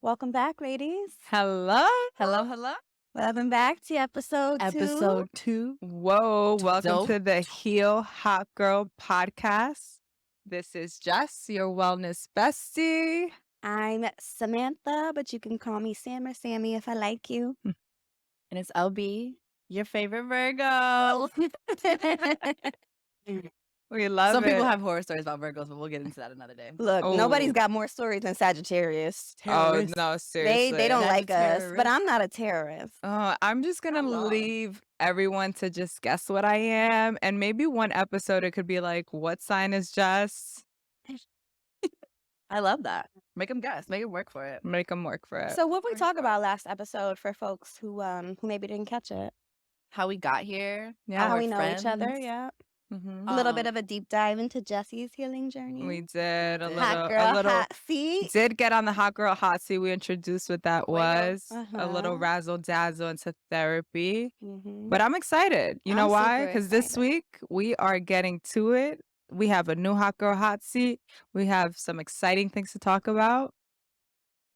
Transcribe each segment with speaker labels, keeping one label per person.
Speaker 1: Welcome back, ladies.
Speaker 2: Hello.
Speaker 3: Hello.
Speaker 1: Welcome back to episode 2.
Speaker 3: Episode 2.
Speaker 2: Whoa, welcome
Speaker 3: Dope.
Speaker 2: to the Heal Hot Girl podcast. This is Jess, your wellness bestie.
Speaker 1: I'm Samantha, but you can call me Sam or Sammy if I like you.
Speaker 3: And it's LB, your favorite Virgo.
Speaker 2: We love
Speaker 3: Some
Speaker 2: it.
Speaker 3: people have horror stories about Virgos, but we'll get into that another day.
Speaker 1: Look,
Speaker 2: Oh.
Speaker 1: nobody's got more stories than Sagittarius.
Speaker 2: Oh,
Speaker 3: Terrorists.
Speaker 2: no, seriously.
Speaker 1: They don't like us,
Speaker 3: Sagittarius.
Speaker 1: but I'm not a terrorist.
Speaker 2: I'm just going to
Speaker 3: Come on.
Speaker 2: leave everyone to just guess what I am. And maybe one episode it could be like, what sign is Jess?
Speaker 3: I love that. Make them guess. Make them work for it.
Speaker 2: Make them work for it.
Speaker 1: So what we talk about last episode for folks who maybe didn't catch it?
Speaker 3: How we got here.
Speaker 2: Yeah.
Speaker 1: How
Speaker 3: we're
Speaker 1: we know each other,
Speaker 3: friends.
Speaker 1: yeah.
Speaker 2: Mhm.
Speaker 1: A little bit of a deep dive into Jesse's healing journey.
Speaker 2: We did a
Speaker 1: Hot
Speaker 2: little,
Speaker 1: girl, hot seat.
Speaker 2: did get on the hot girl hot seat. We introduced what that was. A little
Speaker 1: Uh-huh.
Speaker 2: razzle dazzle into therapy.
Speaker 1: Mhm.
Speaker 2: But I'm excited. You know
Speaker 1: I'm
Speaker 2: why?
Speaker 1: super
Speaker 2: Because this
Speaker 1: excited.
Speaker 2: week we are getting to it. We have a new hot girl hot seat. We have some exciting things to talk about.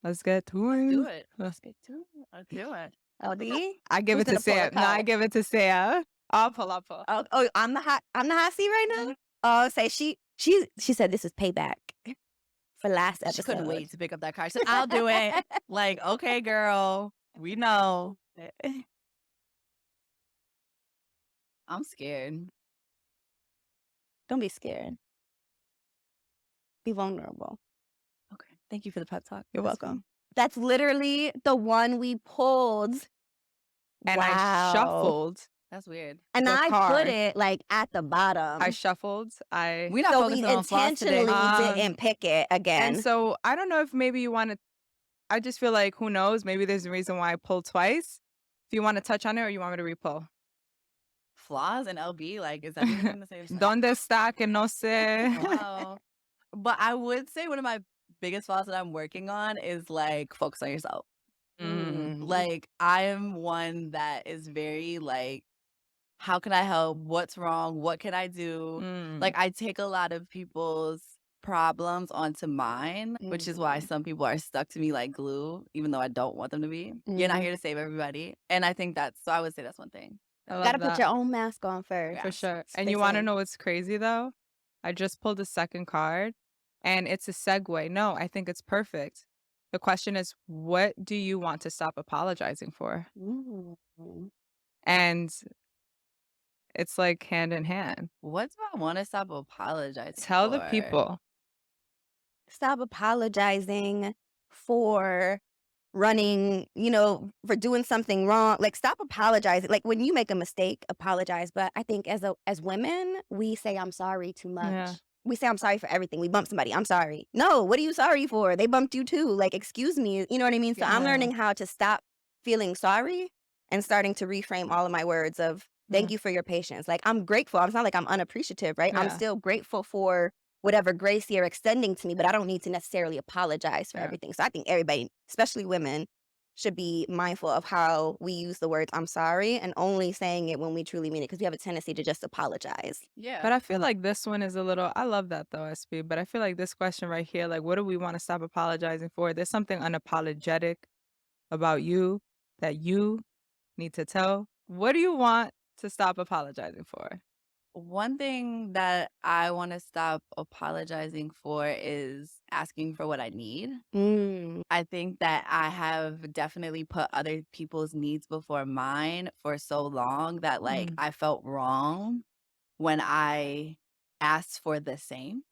Speaker 2: Let's get to it.
Speaker 3: Do it. Let's get to it. Let's do it.
Speaker 1: LD?
Speaker 2: I give
Speaker 1: Who's
Speaker 2: it to
Speaker 1: gonna pull a
Speaker 2: Sam. No, I
Speaker 1: card?
Speaker 2: give it to Sam. I'll pull.
Speaker 1: Oh, I'm the hot seat right now. Oh, say she said this is payback for last episode.
Speaker 3: She couldn't wait to pick up that card. She said, I'll do it. Like, okay, girl. We know. I'm scared.
Speaker 1: Don't be scared. Be vulnerable.
Speaker 3: Okay. Thank you for the pep talk.
Speaker 1: You're
Speaker 3: That's
Speaker 1: welcome. That's literally the one we pulled.
Speaker 2: And
Speaker 1: Wow.
Speaker 2: I shuffled.
Speaker 3: That's weird.
Speaker 1: And
Speaker 2: the
Speaker 1: I
Speaker 2: card.
Speaker 1: put it like at the bottom.
Speaker 2: I shuffled.
Speaker 3: We're not
Speaker 1: so we
Speaker 3: focusing on flaws today.
Speaker 1: intentionally didn't pick it again.
Speaker 2: And so I don't know if maybe you want to, I just feel like, who knows? Maybe there's a reason why I pulled twice. If you want to touch on it or you want me to repull.
Speaker 3: Flaws and LB, like, is everything in the same sentence?
Speaker 2: Donde está que no sé?
Speaker 3: Wow. But I would say one of my biggest flaws that I'm working on is like focus on yourself.
Speaker 2: Mm.
Speaker 3: Like, I am one that is very like, how can I help? What's wrong? What can I do?
Speaker 2: Mm.
Speaker 3: Like, I take a lot of people's problems onto mine, which is why some people are stuck to me like glue, even though I don't want them to be. You're not
Speaker 1: Mhm.
Speaker 3: here to save everybody. And I think so I would say that's one thing.
Speaker 2: I love
Speaker 1: Gotta
Speaker 2: that.
Speaker 1: put your own mask on first.
Speaker 2: For
Speaker 3: Yes.
Speaker 2: sure. And
Speaker 1: They
Speaker 2: you want to
Speaker 1: say.
Speaker 2: know what's crazy though? I just pulled a second card and it's a segue. No, I think it's perfect. The question is, what do you want to stop apologizing for?
Speaker 1: Mm.
Speaker 2: And it's like hand in hand.
Speaker 3: What do I want to stop apologizing
Speaker 2: Tell the
Speaker 3: for?
Speaker 2: people.
Speaker 1: Stop apologizing for running, for doing something wrong. Like, stop apologizing. Like, when you make a mistake, apologize. But I think as women, we say I'm sorry too much.
Speaker 2: Yeah.
Speaker 1: We say I'm sorry for everything. We bump somebody. I'm sorry. No, what are you sorry for? They bumped you too. Like, excuse me. You know what I mean? So I'm
Speaker 3: Yeah.
Speaker 1: learning how to stop feeling sorry and starting to reframe all of my words of thank you for your patience. Like, I'm grateful. It's not like I'm unappreciative, right? I'm
Speaker 2: Yeah.
Speaker 1: still grateful for whatever grace you're extending to me, but I don't need to necessarily apologize for
Speaker 2: Yeah.
Speaker 1: everything. So I think everybody, especially women, should be mindful of how we use the words I'm sorry and only saying it when we truly mean it, because we have a tendency to just apologize.
Speaker 3: Yeah.
Speaker 2: But I feel like this one is a little, I love that though, SP, but I feel like this question right here, like, what do we want to stop apologizing for? There's something unapologetic about you that you need to tell. What do you want to stop apologizing for?
Speaker 3: One thing that I want to stop apologizing for is asking for what I need. I think that I have definitely put other people's needs before mine for so long that like I felt wrong when I asked for the same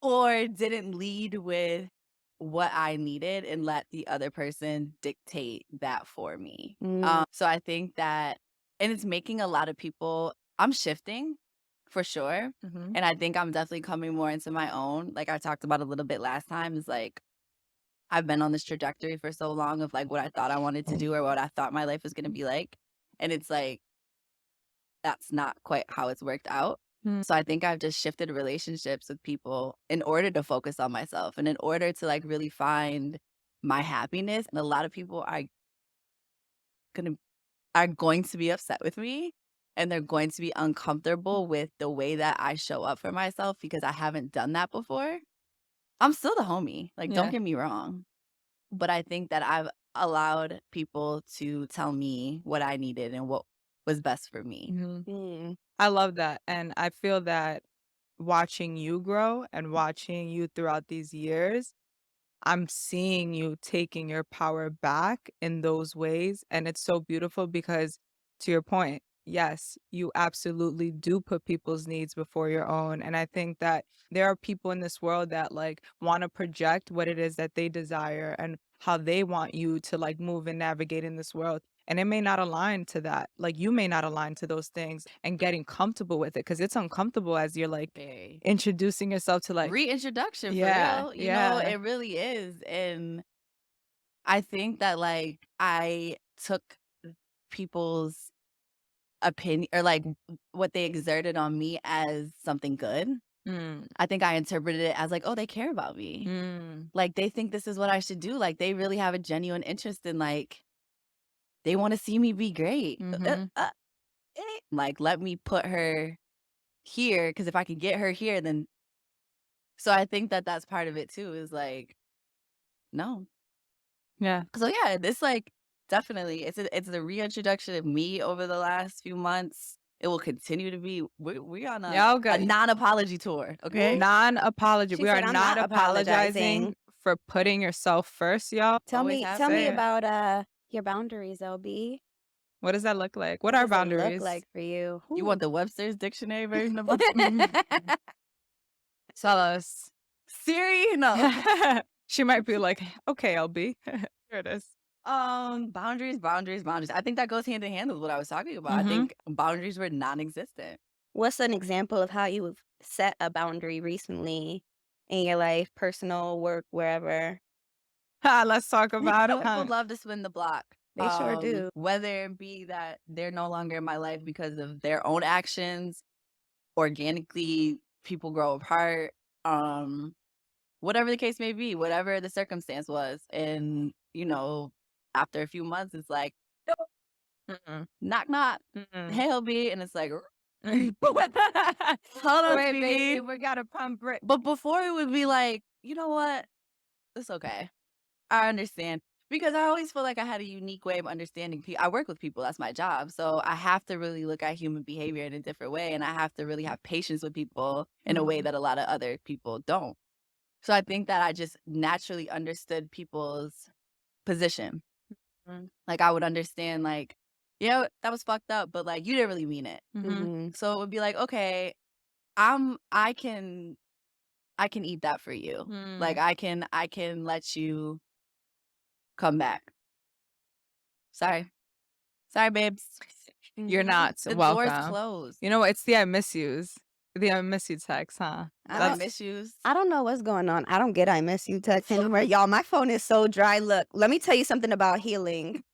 Speaker 3: or didn't lead with what I needed and let the other person dictate that for me. So I think that, and it's making a lot of people, I'm shifting for sure. And I think I'm definitely coming more into my own. Like I talked about a little bit last time, is like, I've been on this trajectory for so long of like what I thought I wanted to do or what I thought my life was going to be like. And it's like, that's not quite how it's worked out. So I think I've just shifted relationships with people in order to focus on myself and in order to like really find my happiness. And a lot of people are going to be upset with me and they're going to be uncomfortable with the way that I show up for myself because I haven't done that before. I'm still the homie. Like,
Speaker 2: Yeah.
Speaker 3: don't get me wrong. but I think that I've allowed people to tell me what I needed and what was best for me.
Speaker 1: Mm.
Speaker 2: I love that, and I feel that watching you grow and watching you throughout these years, I'm seeing you taking your power back in those ways, and it's so beautiful because, to your point, yes, you absolutely do put people's needs before your own, and I think that there are people in this world that, like, wanna project what it is that they desire and how they want you to, like, move and navigate in this world, and it may not align to that. Like, you may not align to those things and getting comfortable with it because it's uncomfortable as you're, like,
Speaker 3: Very.
Speaker 2: introducing yourself to, like
Speaker 3: Reintroduction for
Speaker 2: yeah,
Speaker 3: real.
Speaker 2: yeah.
Speaker 3: It really is. And I think that like I took people's opinion or like what they exerted on me as something good.
Speaker 2: Mm,
Speaker 3: I think I interpreted it as like, oh, they care about me.
Speaker 2: mm,
Speaker 3: Like they think this is what I should do. Like they really have a genuine interest in like they want to see me be great.
Speaker 2: mhm.
Speaker 3: Like let me put her here because if I can get her here, then so I think that that's part of it too. Is like no.
Speaker 2: Yeah.
Speaker 3: So yeah, this like definitely it's the reintroduction of me over the last few months. It will continue to be. We on
Speaker 2: Yeah,
Speaker 3: a
Speaker 2: okay.
Speaker 3: non-apology tour, okay?
Speaker 2: Non-apology.
Speaker 1: She
Speaker 2: We are
Speaker 1: said, "I'm
Speaker 2: not
Speaker 1: not
Speaker 2: apologizing
Speaker 1: apologizing."
Speaker 2: for putting yourself first, y'all.
Speaker 1: Tell
Speaker 3: Always
Speaker 1: me
Speaker 3: have
Speaker 1: tell me
Speaker 2: Say
Speaker 3: been.
Speaker 2: it.
Speaker 1: about, your boundaries, LB.
Speaker 2: What does that look like? What
Speaker 1: What
Speaker 2: are
Speaker 1: does it look
Speaker 2: boundaries?
Speaker 1: like for you?
Speaker 3: You
Speaker 1: Who
Speaker 3: want the Webster's dictionary version of
Speaker 2: Tell us.
Speaker 3: Siri? No.
Speaker 2: She might be like, "Okay, LB." Here it is.
Speaker 3: Boundaries. I think that goes hand in hand with what I was talking about. I
Speaker 2: Mhm.
Speaker 3: think boundaries were non-existent.
Speaker 1: What's an example of how you've set a boundary recently in your life, personal, work, wherever?
Speaker 2: Let's talk about it,
Speaker 3: People
Speaker 2: huh?
Speaker 3: love to spin the block.
Speaker 1: They sure do.
Speaker 3: Whether it be that they're no longer in my life because of their own actions, organically people grow apart, whatever the case may be, whatever the circumstance was. And, after a few months, it's like,
Speaker 2: Mm-mm.
Speaker 3: knock, knock,
Speaker 2: Mm-mm.
Speaker 3: hey, LB. And it's like, hold on,
Speaker 2: Wait,
Speaker 3: sweetie.
Speaker 2: baby, we gotta pump it.
Speaker 3: But before it would be like, you know what? It's okay. I understand. Because I always feel like I had a unique way of understanding people. I work with people, that's my job. So I have to really look at human behavior in a different way. And I have to really have patience with people in a way
Speaker 2: Mhm.
Speaker 3: that a lot of other people don't. So I think that I just naturally understood people's position.
Speaker 2: Mhm.
Speaker 3: Like I would understand, like, yeah, that was fucked up, but like you didn't really mean it.
Speaker 2: Mhm.
Speaker 1: Mhm.
Speaker 3: So it would be like, okay, I can eat that for you. Like
Speaker 2: Mm.
Speaker 3: I can let you come back. Sorry. Sorry, babes.
Speaker 2: You're not
Speaker 3: The door's
Speaker 2: welcome.
Speaker 3: closed.
Speaker 2: You know what? It's the I miss yous. The I miss you text, huh?
Speaker 1: I
Speaker 3: I
Speaker 1: don't
Speaker 3: miss yous.
Speaker 1: I don't know what's going on. I don't get I miss you text anymore. Y'all, my phone is so dry. Look, let me tell you something about healing.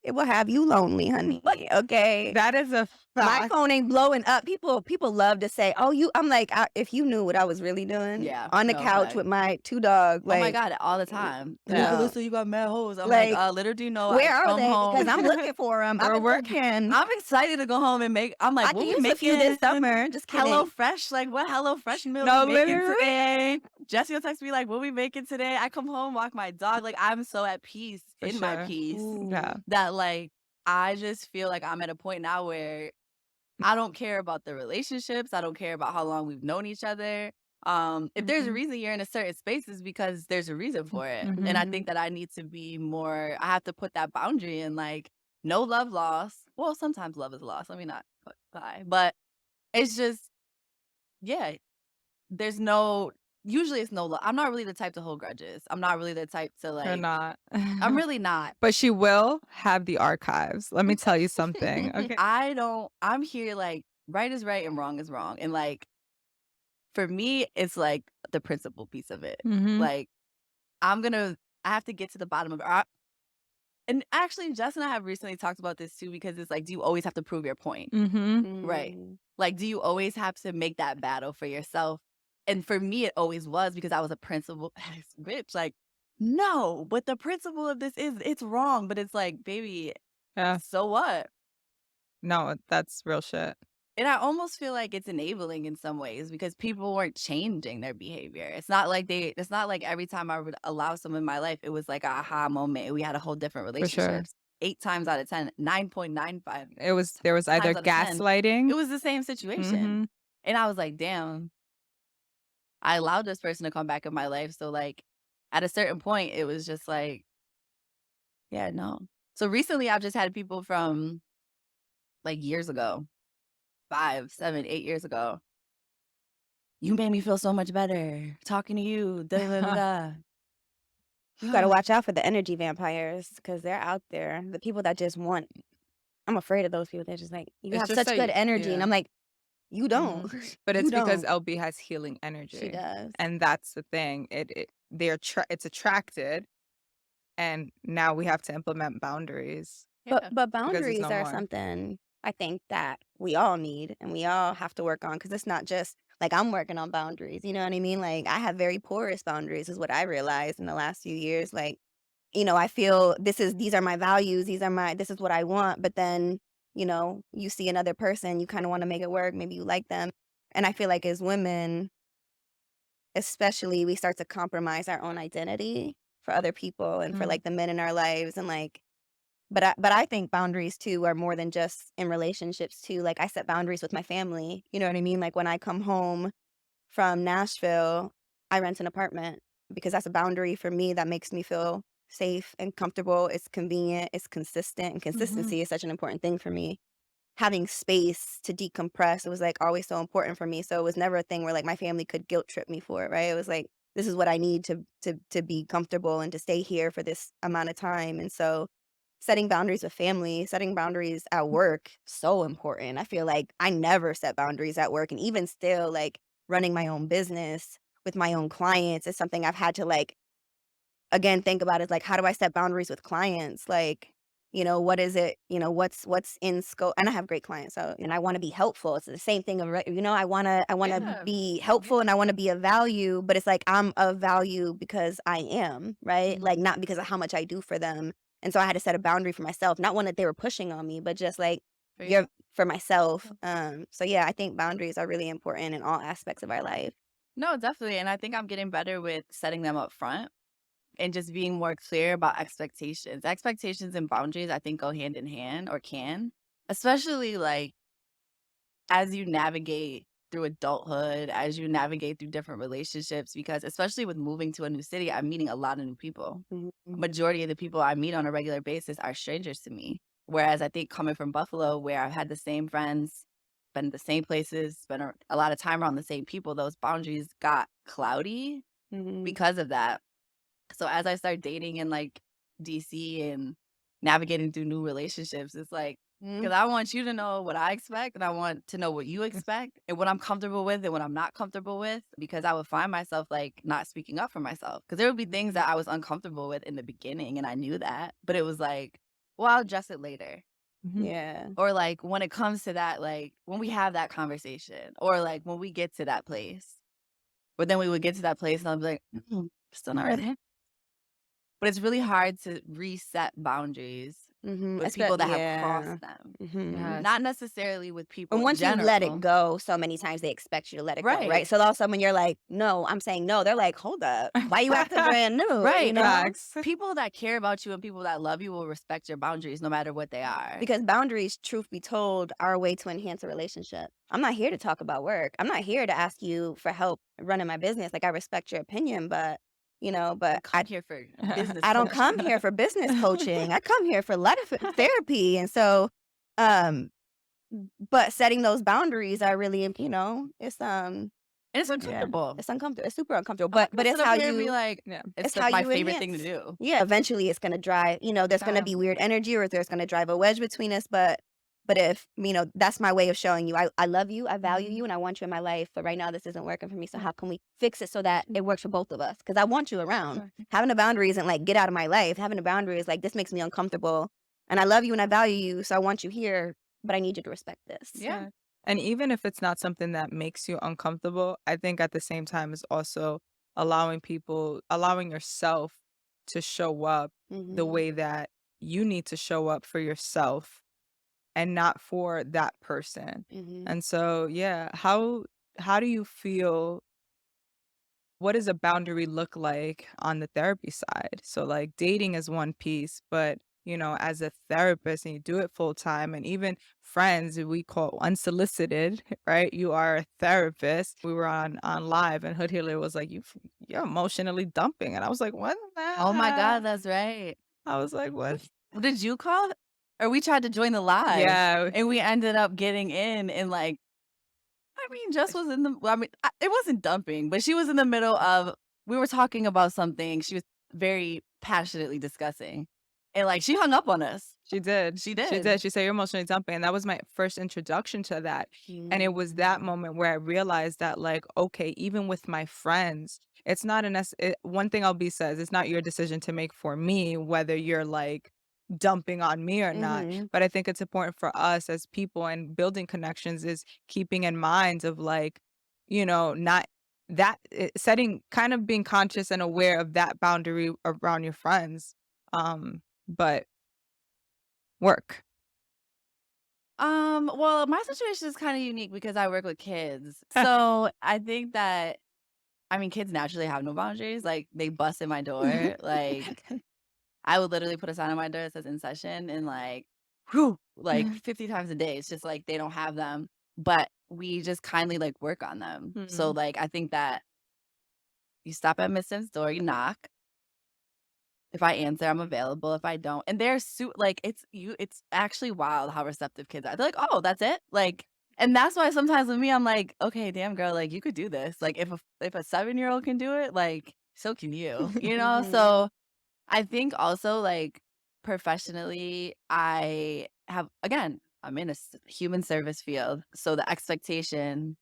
Speaker 1: It will have you lonely, honey. Okay.
Speaker 2: That is a
Speaker 1: My
Speaker 2: fact.
Speaker 1: phone ain't blowing up. People love to say, "Oh, you." I'm like, if you knew what I was really doing
Speaker 3: Yeah,
Speaker 1: on the
Speaker 3: no,
Speaker 1: couch
Speaker 3: fact.
Speaker 1: with my 2 dogs,
Speaker 3: Oh my
Speaker 1: like,
Speaker 3: God, all the time.
Speaker 2: Yeah.
Speaker 3: Alyssa, you got mad hoes. I'm
Speaker 1: like,
Speaker 3: like, little do you know, I
Speaker 1: where are
Speaker 3: come
Speaker 1: they? Because
Speaker 3: home.
Speaker 1: I'm looking for them. I've
Speaker 2: We're
Speaker 1: been
Speaker 2: working.
Speaker 1: looking.
Speaker 3: I'm excited to go home and make. I'm like,
Speaker 1: I
Speaker 3: what
Speaker 1: can
Speaker 3: we
Speaker 1: use a few
Speaker 3: making?
Speaker 1: this summer. Just
Speaker 3: Hello
Speaker 1: kidding.
Speaker 3: Fresh, like what Hello Fresh meal
Speaker 2: No,
Speaker 3: we making
Speaker 2: literally.
Speaker 3: today? Jesse will text me like, what we making today? I come home, walk my dog. Like I'm so at peace
Speaker 2: For
Speaker 3: in my
Speaker 2: sure.
Speaker 3: peace
Speaker 2: Yeah.
Speaker 3: that like I just feel like I'm at a point now where I don't care about the relationships. I don't care about how long we've known each other. If there's a
Speaker 2: Mhm.
Speaker 3: reason you're in a certain space, is because there's a reason for it. And I
Speaker 2: Mhm.
Speaker 3: think that I need to be more. I have to put that boundary in, like no love lost. Well, sometimes love is lost. Let me not lie, but it's just yeah. There's no. Usually, it's no love. I'm not really the type to hold grudges. I'm not really the type to
Speaker 2: You're
Speaker 3: like.
Speaker 2: not.
Speaker 3: I'm really not.
Speaker 2: But she will have the archives. Let me tell you something. Okay.
Speaker 3: I don't. I'm here like right is right and wrong is wrong, and like for me, it's like the principal piece of it.
Speaker 2: Mhm.
Speaker 3: Like, I have to get to the bottom of it. And actually, Jess and I have recently talked about this too, because it's like, do you always have to prove your point?
Speaker 2: Mhm.
Speaker 3: Right.
Speaker 1: Mm.
Speaker 3: Like, do you always have to make that battle for yourself? And for me, it always was because I was a principal bitch. Like, no, but the principle of this is it's wrong. But it's like, baby,
Speaker 2: Yeah.
Speaker 3: so what?
Speaker 2: No, that's real shit.
Speaker 3: And I almost feel like it's enabling in some ways because people weren't changing their behavior. It's not like every time I would allow someone in my life, it was like a aha moment and we had a whole different
Speaker 2: For sure.
Speaker 3: relationships. 8 times out of 10, 9.95
Speaker 2: There was either
Speaker 3: times out of 10,
Speaker 2: gaslighting.
Speaker 3: it was the same situation.
Speaker 2: Mhm.
Speaker 3: And I was like, damn, I allowed this person to come back in my life. So like at a certain point, it was just like, yeah, no. So recently I've just had people from like years ago, 5, 7, 8 years ago. You made me feel so much better talking to you. Da, da, da,
Speaker 1: You gotta
Speaker 3: da.
Speaker 1: watch out for the energy vampires because they're out there. The people that just want I'm afraid of those people. They're just like, "You
Speaker 2: It's
Speaker 1: have
Speaker 2: just
Speaker 1: such good
Speaker 2: like
Speaker 1: energy," and
Speaker 2: yeah.
Speaker 1: I'm like, "You don't.
Speaker 3: Mhm.
Speaker 2: But
Speaker 1: You
Speaker 2: it's because
Speaker 1: don't."
Speaker 2: LB has healing
Speaker 1: She
Speaker 2: energy,
Speaker 1: does.
Speaker 2: and that's the thing. It's attracted, and now we have to implement boundaries
Speaker 3: Yeah.
Speaker 1: But
Speaker 2: because there's
Speaker 1: boundaries
Speaker 2: no
Speaker 1: are
Speaker 2: more.
Speaker 1: something I think that we all need and we all have to work on because it's not just like I'm working on boundaries, you know what I mean? Like I have very porous boundaries is what I realized in the last few years. Like, I feel these are my values, this is what I want, but then, you see another person, you kind of want to make it work, maybe you like them. And I feel like as women, especially, we start to compromise our own identity for other people and for
Speaker 2: Mm.
Speaker 1: like the men in our lives and like but I think boundaries too are more than just in relationships too. Like I set boundaries with my family. You know what I mean? Like when I come home from Nashville, I rent an apartment because that's a boundary for me that makes me feel safe and comfortable. It's convenient, it's consistent, and
Speaker 3: Mhm.
Speaker 1: consistency is such an important thing for me. Having space to decompress, it was like always so important for me. So it was never a thing where like my family could guilt trip me for it, right? It was like this is what I need to be comfortable and to stay here for this amount of time. And so setting boundaries with family, setting boundaries at work, so important. I feel like I never set boundaries at work. And even still, like running my own business with my own clients is something I've had to like, again, think about is like, how do I set boundaries with clients? Like, what is it, what's in scope? And I have great clients. So, and I want to be helpful. It's the same thing of, I want to
Speaker 3: Yeah.
Speaker 1: be helpful and I want to be of value, but it's like, I'm of value because I am, right?
Speaker 3: Mhm.
Speaker 1: Like, not because of how much I do for them. And so I had to set a boundary for myself, not one that they were pushing on me, but just like,
Speaker 3: For
Speaker 1: you're
Speaker 3: yourself.
Speaker 1: for myself. So yeah, I think boundaries are really important in all aspects of our life.
Speaker 3: No, definitely. And I think I'm getting better with setting them up front and just being more clear about expectations. Expectations and boundaries, I think, go hand in hand or can, especially like as you navigate through adulthood, as you navigate through different relationships, because especially with moving to a new city, I'm meeting a lot of new people.
Speaker 1: Mhm.
Speaker 3: Majority of the people I meet on a regular basis are strangers to me. Whereas I think coming from Buffalo, where I've had the same friends, been in the same places, spent a lot of time around the same people, those boundaries got cloudy
Speaker 1: Mhm.
Speaker 3: because of that. So as I start dating in like DC and navigating through new relationships, it's like,
Speaker 1: Mhm.
Speaker 3: because I want you to know what I expect and I want to know what you expect and what I'm comfortable with and what I'm not comfortable with, because I would find myself like not speaking up for myself. Because there would be things that I was uncomfortable with in the beginning and I knew that, but it was like, well, I'll address it later.
Speaker 2: Mhm.
Speaker 1: Yeah.
Speaker 3: Or like when it comes to that, like when we have that conversation or like when we get to that place. But then we would get to that place and I'll be like, still not ready. But it's really hard to reset boundaries
Speaker 1: Mhm.
Speaker 3: with people that have
Speaker 1: Yeah.
Speaker 3: crossed them.
Speaker 1: Mhm.
Speaker 2: Yes.
Speaker 3: Not necessarily with people
Speaker 1: And
Speaker 3: in
Speaker 1: once you let it
Speaker 3: general.
Speaker 1: go, so many times they expect you to let it go,
Speaker 3: Right.
Speaker 1: right? So all of a sudden when you're like, "No, I'm saying no," they're like, "Hold up. Why you acting brand new?"
Speaker 3: Right.
Speaker 1: You know?
Speaker 2: Facts.
Speaker 3: People that care about you and people that love you will respect your boundaries no matter what they are.
Speaker 1: Because boundaries, truth be told, are a way to enhance a relationship. I'm not here to talk about work. I'm not here to ask you for help running my business. Like I respect your opinion, but
Speaker 3: You
Speaker 1: but
Speaker 3: come here for business
Speaker 1: I don't
Speaker 3: coaching.
Speaker 1: come here for business coaching. I come here for life therapy. And so um but setting those boundaries are really,
Speaker 3: And it's
Speaker 1: yeah,
Speaker 3: uncomfortable.
Speaker 1: it's uncomfortable. It's super uncomfortable.
Speaker 3: I'm not
Speaker 1: But
Speaker 3: gonna sit
Speaker 1: it's
Speaker 3: up
Speaker 1: how
Speaker 3: here and be
Speaker 1: you
Speaker 3: like,
Speaker 2: Yeah.
Speaker 3: it's
Speaker 1: it's how
Speaker 3: my
Speaker 1: you
Speaker 3: favorite thing to
Speaker 1: enhance.
Speaker 3: do.
Speaker 1: Yeah, eventually it's gonna drive, there's gonna be weird energy or there's gonna drive a wedge between us. But if, that's my way of showing you I love you, I value you, and I want you in my life. But right now this isn't working for me. So how can we fix it so that it works for both of us? Because I want you around.
Speaker 2: Sure.
Speaker 1: Having a boundary isn't like get out of my life. Having a boundary is like this makes me uncomfortable. And I love you and I value you, so I want you here, but I need you to respect this.
Speaker 3: Yeah.
Speaker 2: Yeah. And even if it's not something that makes you uncomfortable, I think at the same time is also allowing yourself to show up the
Speaker 1: Mhm.
Speaker 2: way that you need to show up for yourself and not for that person.
Speaker 1: Mhm.
Speaker 2: And so, yeah, how do you feel what does a boundary look like on the therapy side? So, like, dating is one piece, but, as a therapist and you do it full time, and even friends we call unsolicited, right? You are a therapist. We were on live, and Hood Healer was like, You're emotionally dumping," and I was like, "What?"
Speaker 3: Oh my God, that's right.
Speaker 2: I was like, "What?"
Speaker 3: Did you call? Or we tried to join the live,
Speaker 2: Yeah,
Speaker 3: and we ended up getting in and, like, I mean, Jess was in the well, I mean, it wasn't dumping, but she was in the middle of we were talking about something she was very passionately discussing, and, like, she hung up on us.
Speaker 2: she did.
Speaker 3: She
Speaker 2: She did.
Speaker 3: did.
Speaker 2: She said, "You're emotionally dumping," and that was my first introduction to that. And it was that
Speaker 1: Mm.
Speaker 2: moment where I realized that, like, okay, even with my friends, it's not one thing LB says, it's not your decision to make for me whether you're, like, dumping on me or not.
Speaker 1: Mhm.
Speaker 2: But I think it's important for us as people and building connections is keeping in mind of, like, not setting kind of being conscious and aware of that boundary around your friends. But work.
Speaker 3: Well, my situation is kinda unique because I work with kids. So, I think that I mean, kids naturally have no boundaries, like, they bust in my door, like, I would literally put a sign on my door that says "In session" and, like, whew, like, 50 times a day. It's just, like, they don't have them, but we just kindly, like, work on them. So,
Speaker 2: Mhm.
Speaker 3: like, I think that you stop at Miss Sim's door, you knock. If I answer, I'm available. If I don't and they're like, it's actually wild how receptive kids are. They're like, "Oh, that's it?" Like and that's why sometimes with me, I'm like, "Okay, damn girl, like, you could do this." Like, if a 7-year-old can do it, like, so can you, you know?
Speaker 1: Mhm.
Speaker 3: So, I think also, like, professionally, I'm in a human service field, so the expectation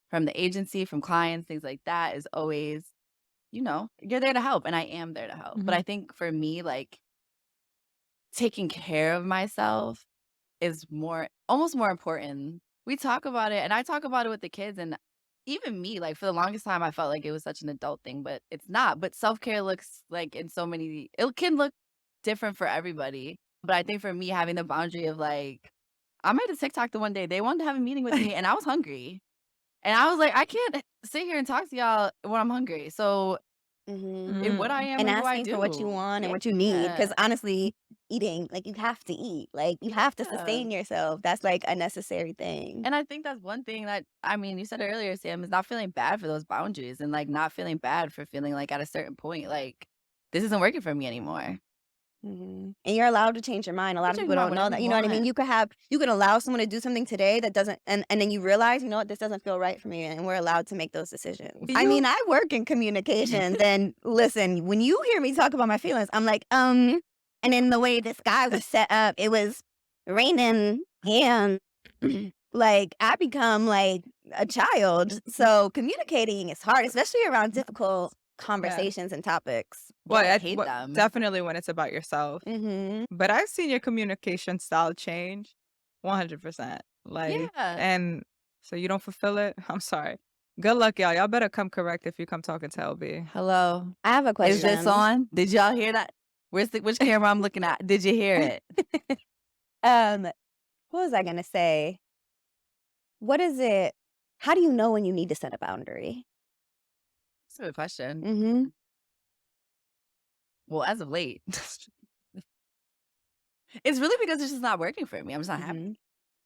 Speaker 3: from the agency, from clients, things like that is always you're there to help, and I am there to help. But
Speaker 2: Mhm.
Speaker 3: I think for me, like, taking care of myself is almost more important. We talk about it, and I talk about it with the kids, and even me, like, for the longest time, I felt like it was such an adult thing, but it's not. But self-care looks like it can look different for everybody. But I think for me, having the boundary of, like, I made a TikTok the one day, they wanted to have a meeting with me, and I was hungry. And I was like, "I can't sit here and talk to y'all when I'm hungry." So
Speaker 1: Mhm.
Speaker 3: what I
Speaker 2: Mm.
Speaker 3: am
Speaker 1: And
Speaker 3: and who I
Speaker 1: asking for what you
Speaker 3: do.
Speaker 1: want and what you need, because
Speaker 3: Yeah.
Speaker 1: honestly, eating, like, you have to eat, like, you have to
Speaker 3: Yeah.
Speaker 1: sustain yourself. That's, like, a necessary thing.
Speaker 3: And I think that's one thing that I mean, you said it earlier, Sam, is not feeling bad for those boundaries and, like, not feeling bad for feeling like at a certain point, like, this isn't working for me anymore.
Speaker 1: Mhm. And you're allowed to change your mind. A
Speaker 3: You
Speaker 1: lot
Speaker 3: can
Speaker 1: of
Speaker 3: change
Speaker 1: people
Speaker 3: your mind
Speaker 1: don't know
Speaker 3: whenever
Speaker 1: that.
Speaker 3: you
Speaker 1: You know what I mean?
Speaker 3: want.
Speaker 1: You can allow someone to do something today that doesn't and then you realize, you know what, this doesn't feel right for me, and we're allowed to make those decisions. I
Speaker 3: You
Speaker 1: mean, I work in communications, and listen, when you hear me talk about my feelings, I'm like, and then the way the sky was set up, it was raining and like I become like a child. So communicating is hard, especially around difficult
Speaker 2: Yeah.
Speaker 1: conversations and topics.
Speaker 3: Yeah, I
Speaker 2: Well,
Speaker 3: hate them.
Speaker 2: definitely when it's about yourself.
Speaker 1: Mhm.
Speaker 2: But I've seen your communication style change 100%. Like,
Speaker 3: Yeah.
Speaker 2: and so you don't fulfill it? I'm sorry. Good luck, y'all. Y'all better come correct if you come talking to LB.
Speaker 3: Hello.
Speaker 1: I have a
Speaker 3: Is this
Speaker 1: question.
Speaker 3: on? Did y'all hear that? Which camera I'm looking at? Did you hear it?
Speaker 1: Um, what was I gonna say? What is it how do you know when you need to set a boundary?
Speaker 3: That's a good question.
Speaker 1: Mhm.
Speaker 3: Well, as of late, it's really because it's just not working for me. I'm just not happy.
Speaker 1: Mhm.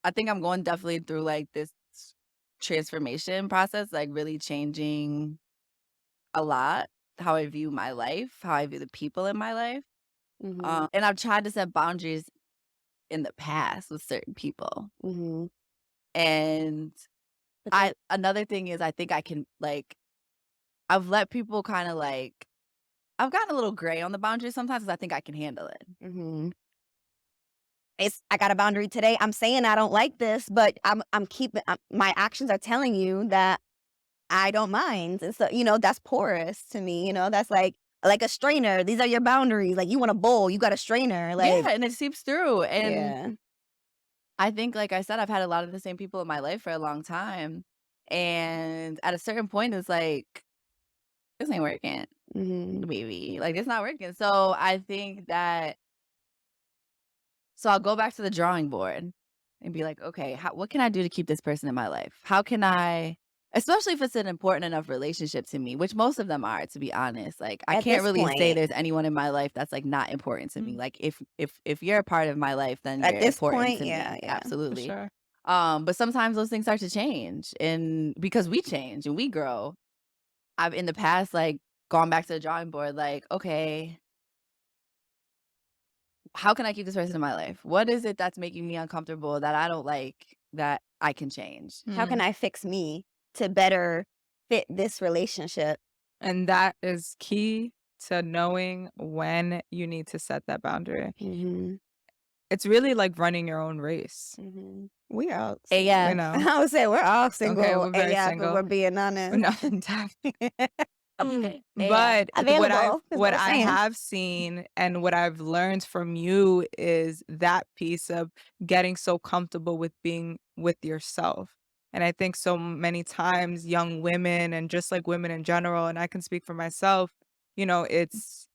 Speaker 3: I think I'm going definitely through, like, this transformation process, like, really changing a lot how I view my life, how I view the people in my life.
Speaker 1: Mhm.
Speaker 3: And I've tried to set boundaries in the past with certain people.
Speaker 1: Mhm.
Speaker 3: And
Speaker 1: But
Speaker 3: I
Speaker 1: then
Speaker 3: another thing is I think I can like I've let people kind of like I've gotten a little gray on the boundaries sometimes because I think I can handle it.
Speaker 1: mhm. I got a boundary today. I'm saying I don't like this, but I'm keeping my actions are telling you that I don't mind. And so, that's porous to me, that's like a strainer. These are your boundaries. Like you want a bowl, you got a strainer.
Speaker 3: Yeah,
Speaker 1: Like,
Speaker 3: and it seeps through. And
Speaker 1: yeah.
Speaker 3: I think, like I said, I've had a lot of the same people in my life for a long time. And at a certain point, it's like, this ain't working,
Speaker 1: Mhm.
Speaker 3: baby. Like, it's not working. So I think that, so I'll go back to the drawing board. and be like, okay, what can I do to keep this person in my life? How can I, especially if it's an important enough relationship to me, which most of them are, to be honest. Like, I
Speaker 1: At
Speaker 3: can't
Speaker 1: this
Speaker 3: really say
Speaker 1: point
Speaker 3: there's anyone in my life that's like not important to me.
Speaker 2: Mm,
Speaker 3: Like, if you're a part of my life, then
Speaker 1: at
Speaker 3: you're
Speaker 1: this
Speaker 3: important
Speaker 1: point,
Speaker 3: to
Speaker 1: yeah,
Speaker 3: me.
Speaker 1: yeah.
Speaker 2: for
Speaker 3: Absolutely.
Speaker 2: sure.
Speaker 3: But sometimes those things start to change, and because we change and we grow. I've in the past like gone back to the drawing board, like, okay, how can I keep this person in my life? What is it that's making me uncomfortable that I don't like that I can change?
Speaker 1: How can
Speaker 2: Mm.
Speaker 1: I fix me to better fit this relationship?
Speaker 2: And that is key to knowing when you need to set that boundary.
Speaker 1: Mhm,
Speaker 2: It's really like running your own race,
Speaker 1: mhm. We all
Speaker 2: you
Speaker 1: single.
Speaker 2: know?
Speaker 1: I would say we're all
Speaker 2: Okay,
Speaker 1: single
Speaker 2: we're very
Speaker 1: AF if
Speaker 2: single.
Speaker 1: we're being honest.
Speaker 2: No, definitely.
Speaker 3: Yeah.
Speaker 2: But
Speaker 1: Available is what
Speaker 2: what
Speaker 1: we're
Speaker 2: I
Speaker 1: saying.
Speaker 2: have seen and what I've learned from you is that piece of getting so comfortable with being with yourself. And I think so many times young women and just like women in general, and I can speak for myself, it's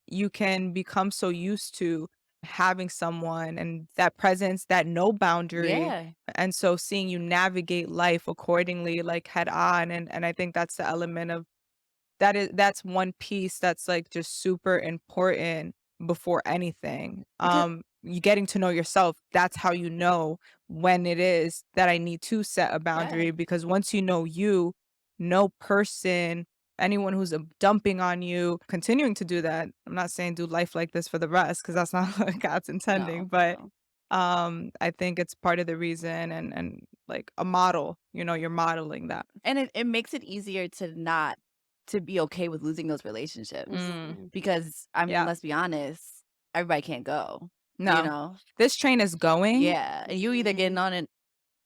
Speaker 2: you can become so used to having someone and that presence, that no boundary.
Speaker 3: Yeah.
Speaker 2: And so seeing you navigate life accordingly, like head on. And I think that's the element of that's one piece that's, like, just super important before anything.
Speaker 1: Because
Speaker 2: You getting to know yourself, that's how you know when it is that I need to set a
Speaker 3: Yeah.
Speaker 2: boundary, because once you know you, no person, anyone who's, dumping on you, continuing to do that, I'm not saying do life like this for the rest, because that's not what God's intending,
Speaker 3: No,
Speaker 2: but,
Speaker 3: no.
Speaker 2: I think it's part of the reason and, like, a model, you're modeling that.
Speaker 3: And it makes it easier to not to be okay with losing those relationships.
Speaker 2: Mm,
Speaker 1: mhm.
Speaker 3: Because I mean,
Speaker 2: yeah.
Speaker 3: let's be honest, everybody can't go, you
Speaker 2: No.
Speaker 3: know?
Speaker 2: This train is going,
Speaker 3: Yeah. And you either getting
Speaker 1: Mhm.
Speaker 3: on it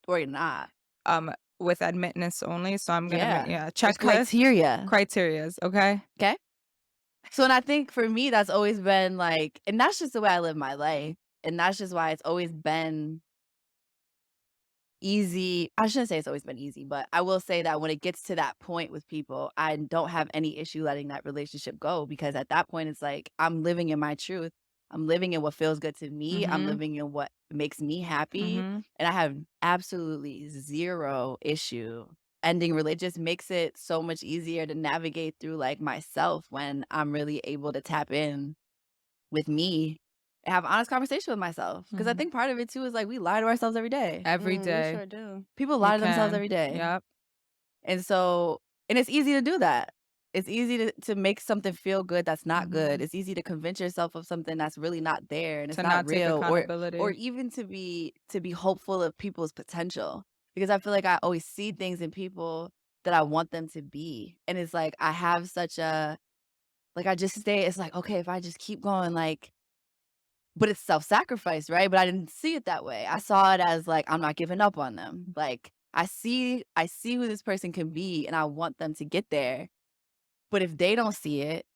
Speaker 3: or you're not.
Speaker 2: um, with admittance only, so I'm gonna
Speaker 3: Yeah.
Speaker 2: yeah,
Speaker 3: There's
Speaker 2: checklist,
Speaker 3: criteria.
Speaker 2: criterias, okay?
Speaker 3: Okay. So, and I think for me, that's always been like, and that's just the way I live my life. And that's just why it's always been easy. I shouldn't say it's always been easy, but I will say that when it gets to that point with people, I don't have any issue letting that relationship go because at that point, it's like I'm living in my truth. I'm living in what feels good to me. I'm
Speaker 2: Mhm,
Speaker 3: living in what makes me happy.
Speaker 2: mhm.
Speaker 3: And I have absolutely zero issue ending religion. Just makes it so much easier to navigate through like myself when I'm really able to tap in with me and have honest conversation with myself. Because I
Speaker 2: Mhm.
Speaker 3: think part of it too is like we lie to ourselves every day.
Speaker 2: Every
Speaker 1: We
Speaker 2: day.
Speaker 1: sure do.
Speaker 3: People
Speaker 2: You
Speaker 3: lie to themselves
Speaker 2: can.
Speaker 3: every day.
Speaker 2: Yep.
Speaker 3: And so and it's easy to do that. It's easy to make something feel good that's not good.
Speaker 2: Mhm.
Speaker 3: It's easy to convince yourself of something that's really not there and it's
Speaker 2: To
Speaker 3: not
Speaker 2: not take
Speaker 3: real or
Speaker 2: accountability.
Speaker 3: even to be hopeful of people's potential. Because I feel like I always see things in people that I want them to be. And it's like I have such a like I just stay it's like okay, if I just keep going like but it's self-sacrifice, right? But I didn't see it that way. I saw it as like, I'm not giving up on them. Like, I see who this person can be and I want them to get there. But if they don't see it,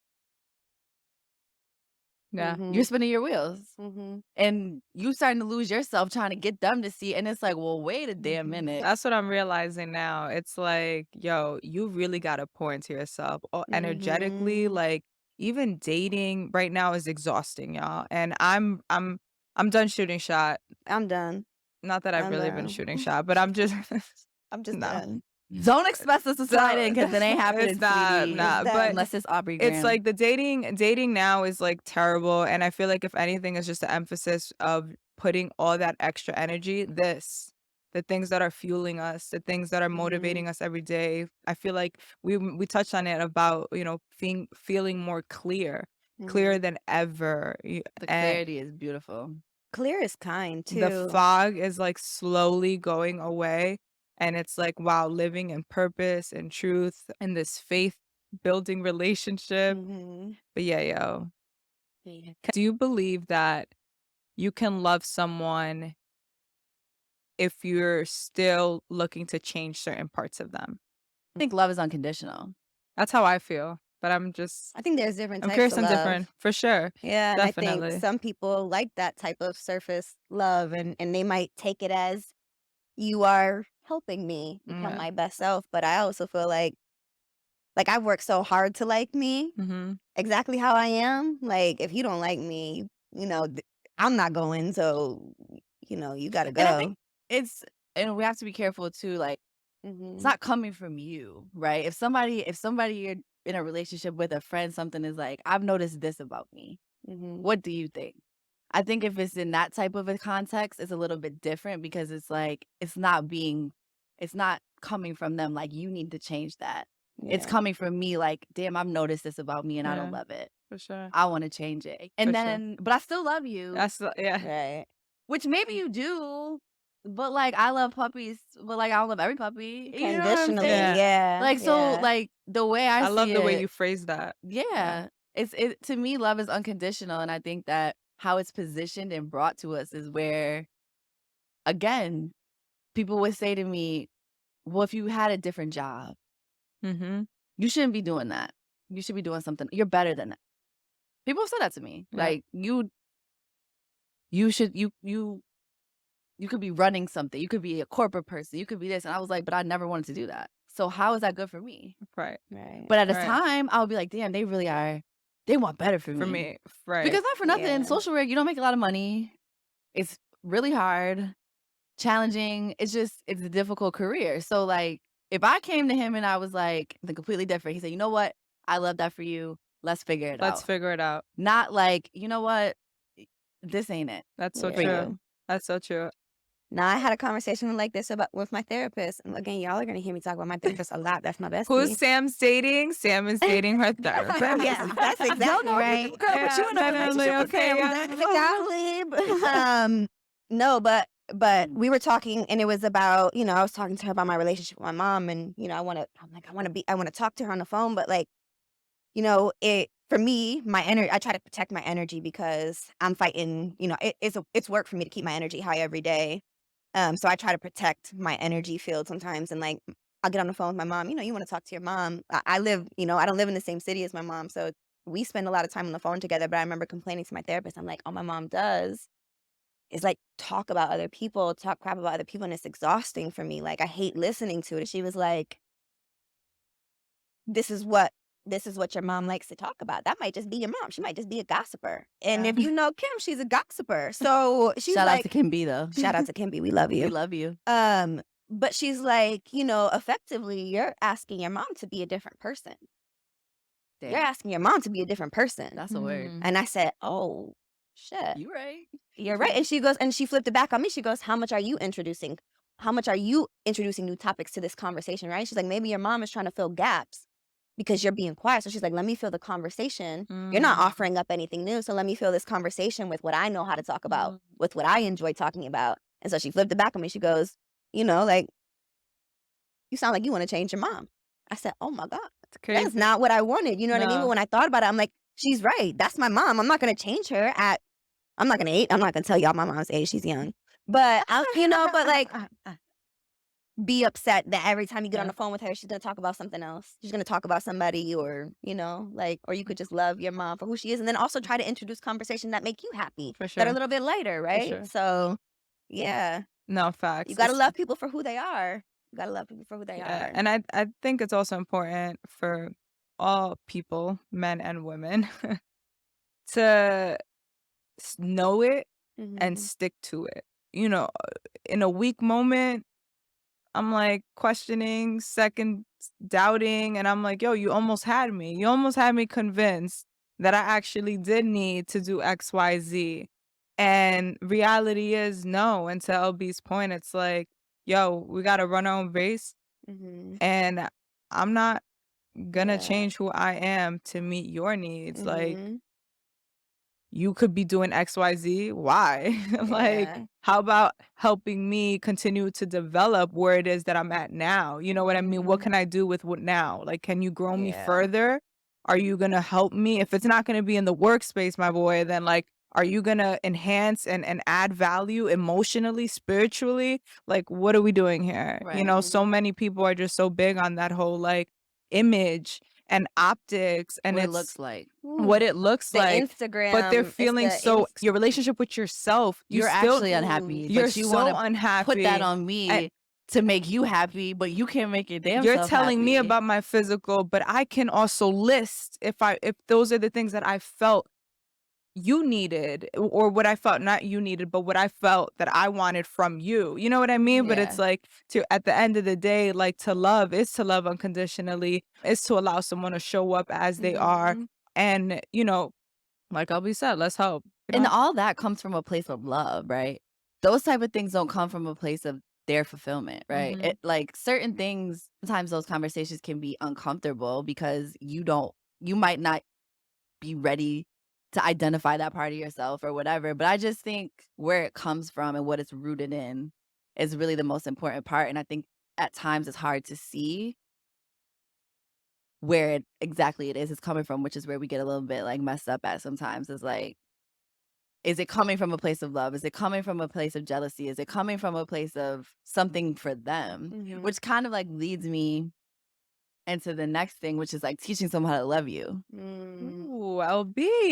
Speaker 2: Yeah.
Speaker 3: you're
Speaker 1: Mhm,
Speaker 3: spinning your wheels.
Speaker 1: mhm.
Speaker 3: And you starting to lose yourself trying to get them to see it. And it's like, well, wait a damn
Speaker 2: Mhm.
Speaker 3: minute.
Speaker 2: That's what I'm realizing now. It's like, yo, you really gotta pour into yourself, energetically,
Speaker 1: Mhm.
Speaker 2: like, even dating right now is exhausting, y'all, and I'm done shooting shot.
Speaker 1: I'm done.
Speaker 2: Not that I've
Speaker 1: I'm
Speaker 2: really been
Speaker 1: done.
Speaker 2: shooting shot, but I'm just
Speaker 1: I'm just
Speaker 2: no.
Speaker 1: done.
Speaker 3: Don't expect us to slide in
Speaker 2: So
Speaker 3: because it ain't
Speaker 2: it's
Speaker 3: happening,
Speaker 2: not
Speaker 3: sweetie.
Speaker 1: It's
Speaker 2: nah, but
Speaker 1: done.
Speaker 3: Unless it's Aubrey
Speaker 2: it's
Speaker 3: Graham.
Speaker 2: like the dating now is, like, terrible, and I feel like if anything, it's just the emphasis of putting all that extra energy the things that are fueling us, the things that are
Speaker 1: Mhm,
Speaker 2: motivating us every day. I feel like we touched on it about, feeling more clearer
Speaker 1: mhm.
Speaker 2: than ever,
Speaker 3: The
Speaker 2: and
Speaker 3: clarity is beautiful.
Speaker 1: Clear is kind
Speaker 2: the
Speaker 1: too.
Speaker 2: fog is, like, slowly going away, and it's like, wow, living in purpose and truth and this faith building relationship.
Speaker 1: Mhm.
Speaker 2: But yeah, yo,
Speaker 1: Yeah.
Speaker 2: do you believe that you can love someone if you're still looking to change certain parts of them?
Speaker 3: I think love is unconditional.
Speaker 2: That's how I feel, but
Speaker 1: I think there's different
Speaker 2: I'm
Speaker 1: types
Speaker 2: curious
Speaker 1: of
Speaker 2: and
Speaker 1: love.
Speaker 2: different for sure.
Speaker 1: Yeah, and I think
Speaker 2: Definitely.
Speaker 1: some people like that type of surface love and they might take it as you are helping me become
Speaker 2: Yeah.
Speaker 1: my best self, but I also feel like I've worked so hard to like me
Speaker 2: Mhm.
Speaker 1: exactly how I am. Like if you don't like me, you know, I'm not going, so you got to
Speaker 3: And I think
Speaker 1: go.
Speaker 3: and we have to be careful too, like, it's not coming from you, right? If somebody you're in a relationship with, a friend, something is like, I've noticed this about me. What do you think? I think if it's in that type of a context, it's a little bit different because it's like, it's not coming from them like, you need to change that. It's
Speaker 1: Yeah.
Speaker 3: coming from me like, damn, I've noticed this about me and I don't
Speaker 2: Yeah,
Speaker 3: love it.
Speaker 2: for sure.
Speaker 3: I want to change it. And
Speaker 2: For sure.
Speaker 3: then, but I still love you,
Speaker 2: Yeah.
Speaker 1: Right.
Speaker 3: which maybe you do, but like, I love puppies, but like, I don't love every puppy. You know what I'm
Speaker 1: Conditionally.
Speaker 3: saying?
Speaker 2: Yeah.
Speaker 1: Yeah.
Speaker 3: Like, so,
Speaker 1: Yeah.
Speaker 3: like, the way I
Speaker 2: I love
Speaker 3: see
Speaker 2: the way
Speaker 3: it,
Speaker 2: you phrase that.
Speaker 3: yeah, to me, love is unconditional. And I think that how it's positioned and brought to us is where, again, people would say to me, well, if you had a different job,
Speaker 2: Mm-hmm.
Speaker 3: you shouldn't be doing that. You should be doing something. You're better than that. People say that to me.
Speaker 2: Yeah.
Speaker 3: Like, you should, you could be running something. You could be a corporate person. You could be this. And I was like, but I never wanted to do that. So how is that good for me?
Speaker 2: Right.
Speaker 1: Right.
Speaker 3: But at the
Speaker 2: Right.
Speaker 3: time, I would be like, damn, they really are. They want better for
Speaker 2: For
Speaker 3: me.
Speaker 2: me, right.
Speaker 3: Because not for nothing,
Speaker 1: Yeah.
Speaker 3: social work, you don't make a lot of money. It's really hard, challenging. It's a difficult career. So like, if I came to him and I was like, something completely different, he said, you know what? I love that for you. Let's figure it
Speaker 2: Let's
Speaker 3: out.
Speaker 2: figure it out.
Speaker 3: Not like, you know what? This ain't it
Speaker 2: That's so
Speaker 1: Yeah.
Speaker 3: for
Speaker 2: true.
Speaker 3: you.
Speaker 2: That's so true.
Speaker 1: Now I had a conversation like this with my therapist. And again, y'all are gonna hear me talk about my therapist a lot. That's my bestie.
Speaker 2: Who's Sam's dating? Sam is dating her therapist.
Speaker 1: Yeah, that's exactly right.
Speaker 3: Girl, but you in a
Speaker 2: Yeah,
Speaker 3: relationship with
Speaker 2: okay,
Speaker 3: Sam.
Speaker 2: yeah.
Speaker 1: Exactly. No, but we were talking, and it was about, I was talking to her about my relationship with my mom, and I want to talk to her on the phone, but like, for me, my energy, I try to protect my energy because I'm fighting. It's work for me to keep my energy high every day. So I try to protect my energy field sometimes, and like, I'll get on the phone with my mom. You want to talk to your mom. I live, I don't live in the same city as my mom, so we spend a lot of time on the phone together. But I remember complaining to my therapist. I'm like, all my mom does is like talk about other people, talk crap about other people, and it's exhausting for me. Like, I hate listening to it. And she was like, this is what your mom likes to talk about. That might just be your mom. She might just be a gossiper. And
Speaker 2: Yeah.
Speaker 1: if you know Kim, she's a gossiper. So she's
Speaker 3: Shout out
Speaker 1: like,
Speaker 3: to Kim B though.
Speaker 1: shout out to Kim B. We love you.
Speaker 3: We love you.
Speaker 1: But she's like, effectively, you're asking your mom to be a different person.
Speaker 3: Damn,
Speaker 1: You're asking your mom to be a different person.
Speaker 3: that's a word.
Speaker 1: And I said, oh, shit.
Speaker 3: You right.
Speaker 1: You're right. And she flipped it back on me. She goes, how much are you introducing new topics to this conversation, right? She's like, maybe your mom is trying to fill gaps because you're being quiet. So she's like, let me fill the conversation. You're not offering up anything new. So let me fill this conversation with what I know how to talk about, with what I enjoy talking about. And so she flipped it back on me. She goes, like, you sound like you want to change your mom. I said, oh my God,
Speaker 2: It's crazy.
Speaker 1: that's not what I wanted. You know what I mean?
Speaker 2: No.
Speaker 1: But when I thought about it, I'm like, she's right. That's my mom. I'm not going to change her I'm not going to tell y'all my mom's age. She's young. But, but like, be upset that every time you get on the phone with her, she's going to talk about something else. She's going to talk about somebody, or, or you could just love your mom for who she is. And then also try to introduce conversation that make you happy.
Speaker 2: For
Speaker 1: That are
Speaker 2: sure.
Speaker 1: a little bit lighter, right?
Speaker 2: sure.
Speaker 1: So, yeah.
Speaker 2: No, facts.
Speaker 1: You got to
Speaker 2: It's-
Speaker 1: love people for who they are. You got to love people for who they
Speaker 2: Yeah,
Speaker 1: are.
Speaker 2: and I think it's also important for all people, men and women, to know it and stick to it. In a weak moment, I'm like questioning, second doubting, and I'm like, yo, you almost had me. You almost had me convinced that I actually did need to do X, Y, Z. And reality is no. And to LB's point, it's like, yo, we got to run our own race. And I'm not gonna
Speaker 1: Yeah.
Speaker 2: change who I am to meet your needs. Like,
Speaker 1: Mhm.
Speaker 2: you could be doing XYZ. Why? Like,
Speaker 1: Yeah.
Speaker 2: how about helping me continue to develop where it is that I'm at now? You know what I mean? What
Speaker 1: Mhm.
Speaker 2: can I do with what now? Like, can you grow me
Speaker 1: Yeah.
Speaker 2: further? Are you gonna help me? If it's not gonna be in the workspace, my boy, then like, are you gonna enhance and add value emotionally, spiritually? Like, what are we doing here?
Speaker 3: Right.
Speaker 2: So many people are just so big on that whole like image and optics and
Speaker 3: What it
Speaker 2: it's
Speaker 3: looks like.
Speaker 2: what it looks
Speaker 1: The
Speaker 2: like.
Speaker 1: Instagram.
Speaker 2: But they're
Speaker 1: it's
Speaker 2: feeling
Speaker 1: the
Speaker 2: so
Speaker 1: Inst-
Speaker 2: your relationship with yourself,
Speaker 3: You're
Speaker 2: still,
Speaker 3: actually unhappy,
Speaker 2: you're
Speaker 3: but you
Speaker 2: so
Speaker 3: want to
Speaker 2: unhappy.
Speaker 3: put that on me
Speaker 2: and
Speaker 3: to make you happy, but you can't make your damn
Speaker 2: you're
Speaker 3: self
Speaker 2: telling me
Speaker 3: happy.
Speaker 2: about my physical, but I can also list if those are the things that I felt you needed or what I felt not you needed, but what I felt that I wanted from you. You know what I mean? But it's
Speaker 3: Yeah.
Speaker 2: like to at the end of the day, like to love is to love unconditionally, is to allow someone to show up as they are.
Speaker 1: Mhm.
Speaker 2: And, like Albie said, let's hope.
Speaker 3: And all that comes from a place of love, right? Those type of things don't come from a place of their fulfillment, right?
Speaker 2: Mhm.
Speaker 3: It, like certain things, sometimes those conversations can be uncomfortable because you might not be ready to identify that part of yourself or whatever. But I just think where it comes from and what it's rooted in is really the most important part. And I think at times it's hard to see where exactly it is it's coming from, which is where we get a little bit like messed up at sometimes. Is like, is it coming from a place of love? Is it coming from a place of jealousy? Is it coming from a place of something for them?
Speaker 1: Mhm.
Speaker 3: Which kind of like leads me into the next thing, which is like teaching someone how to love you.
Speaker 1: Mm.
Speaker 2: Ooh,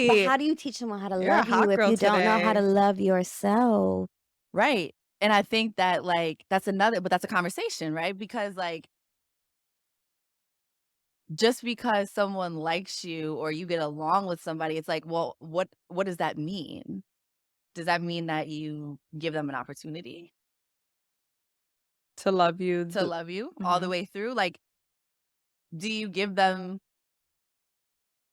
Speaker 1: But
Speaker 2: LB.
Speaker 1: how do you teach someone how to
Speaker 2: You're a
Speaker 1: love you
Speaker 2: hot
Speaker 1: if
Speaker 2: girl
Speaker 1: you don't know how to
Speaker 2: today.
Speaker 1: love yourself?
Speaker 3: Right. And I think that like that's a conversation, right? Because like just because someone likes you or you get along with somebody, it's like, well, what does that mean? Does that mean that you give them an opportunity
Speaker 2: To love you.
Speaker 3: to love you all the
Speaker 2: Mhm.
Speaker 3: way through? Like, do you give them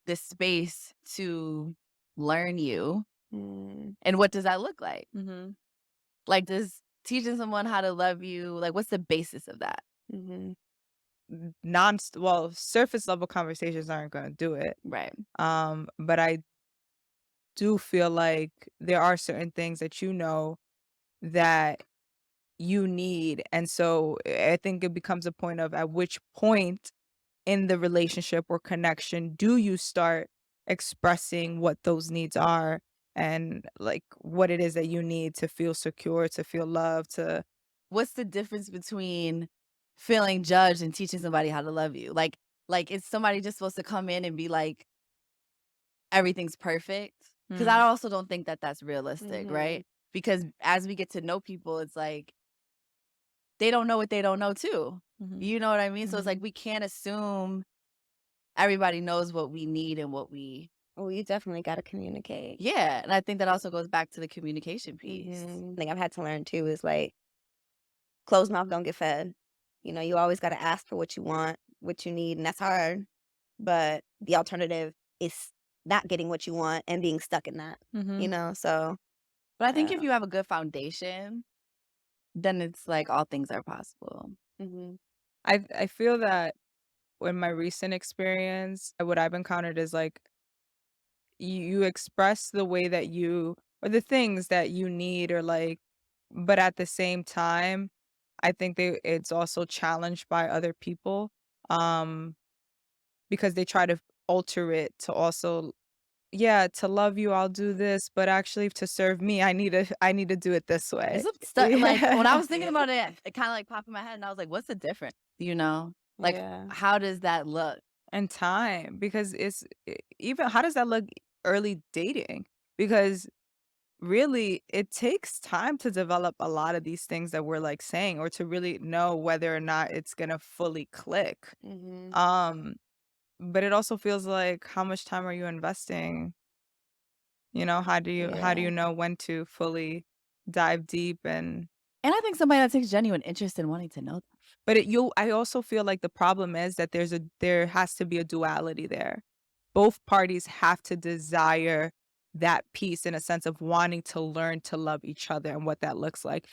Speaker 3: the space to learn you?
Speaker 1: Mm.
Speaker 3: And what does that look like?
Speaker 2: Mhm.
Speaker 3: Like, does teaching someone how to love you, like, what's the basis of that?
Speaker 1: Mhm.
Speaker 2: Well, surface level conversations aren't going to do it.
Speaker 3: Right.
Speaker 2: But I do feel like there are certain things that that you need. And so I think it becomes a point of at which point in the relationship or connection do you start expressing what those needs are and like what it is that you need to feel secure, to feel loved, to
Speaker 3: What's the difference between feeling judged and teaching somebody how to love you? Like, is somebody just supposed to come in and be like, everything's perfect? Because I
Speaker 2: mm,
Speaker 3: also don't think that that's realistic,
Speaker 1: Mhm.
Speaker 3: right? Because as we get to know people, it's like they don't know what they don't know too.
Speaker 2: mhm,
Speaker 3: You know what I mean? So it's like
Speaker 2: mhm.
Speaker 3: we can't assume everybody knows what we need and what we
Speaker 1: Oh, you definitely gotta communicate.
Speaker 3: yeah, and I think that also goes back to the communication piece.
Speaker 1: Mhm. Thing I've had to learn too is like closed mouth don't get fed. You always gotta ask for what you want, what you need, and that's hard. But the alternative is not getting what you want and being stuck in that.
Speaker 2: Mhm.
Speaker 1: So
Speaker 3: But I think if
Speaker 1: uh,
Speaker 3: you have a good foundation, then it's like all things are possible.
Speaker 1: mhm.
Speaker 2: I feel that in my recent experience, what I've encountered is like you express the way that you or the things that you need or like, but at the same time, I think it's also challenged by other people, um, because they try to alter it to also, yeah, to love you, I'll do this, but actually to serve me, I need to do it this
Speaker 3: It's
Speaker 2: way.
Speaker 3: some stuff like when I
Speaker 2: Yeah.
Speaker 3: was thinking about it, it kind of like popped in my head, and I was like, "What's the difference?" You know, like
Speaker 1: Yeah.
Speaker 3: how does that look?
Speaker 2: And time, because even how does that look early dating? Because really, it takes time to develop a lot of these things that we're like saying or to really know whether or not it's gonna fully click.
Speaker 1: Mhm.
Speaker 2: Um, but it also feels like how much time are you investing? How do you
Speaker 1: Yeah.
Speaker 2: know when to fully dive deep and
Speaker 3: And I think somebody that takes genuine interest in wanting to know.
Speaker 2: but I also feel like the problem is that there has to be a duality there. Both parties have to desire that peace in a sense of wanting to learn to love each other and what that looks like.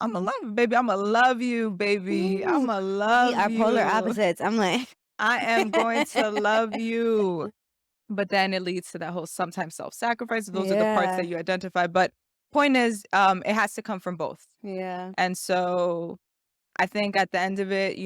Speaker 2: Imma love you, baby. Imma love you, baby.
Speaker 1: Ooh,
Speaker 2: Imma
Speaker 1: we
Speaker 2: love
Speaker 1: are polar
Speaker 2: you.
Speaker 1: opposites. I'm like,
Speaker 2: I am going to love you. But then it leads to that whole sometimes self-sacrifice. Those are the parts that
Speaker 1: yeah,
Speaker 2: you identify. But point is, it has to come from both.
Speaker 1: yeah.
Speaker 2: And so I think at the end of it,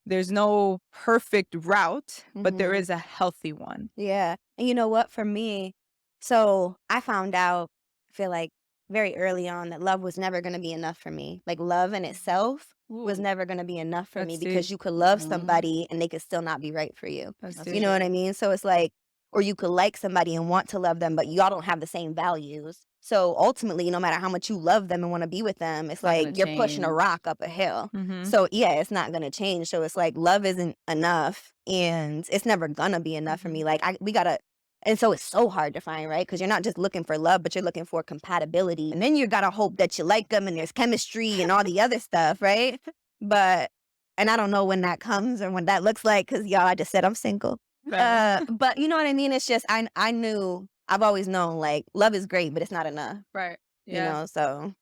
Speaker 2: there's no perfect route, but there
Speaker 1: Mhm.
Speaker 2: is a healthy one.
Speaker 1: Yeah. And you know what? For me, so I found out, I feel like very early on that love was never going to be enough for me. Like love in itself was
Speaker 3: Ooh,
Speaker 1: never going to be enough for me
Speaker 2: That's deep.
Speaker 1: because you could love
Speaker 3: mhm,
Speaker 1: somebody and they could still not be right for you.
Speaker 2: That's
Speaker 3: that's
Speaker 1: You
Speaker 2: deep.
Speaker 1: know what I
Speaker 3: true.
Speaker 1: mean? So it's like, or you could like somebody and want to love them, but y'all don't have the same values. So ultimately, no matter how much you love them and want to be with them, it's
Speaker 3: It's not
Speaker 1: like
Speaker 3: gonna
Speaker 1: you're pushing a
Speaker 3: change.
Speaker 1: rock up a hill.
Speaker 2: Mhm.
Speaker 1: So yeah, it's not gonna change. So it's like love isn't enough and it's never gonna be enough for me.
Speaker 2: Mhm.
Speaker 1: Like we gotta And so it's so hard to find, right? Because you're not just looking for love, but you're looking for compatibility. And then you gotta hope that you like them and there's chemistry and all the other stuff, right? But, and I don't know when that comes or when that looks like, because y'all, I just said I'm single.
Speaker 2: Right.
Speaker 1: But you know what I mean? It's just, I knew, I've always known, like, love is great, but it's not enough,
Speaker 2: Right.
Speaker 1: you
Speaker 2: Yeah.
Speaker 1: know? So,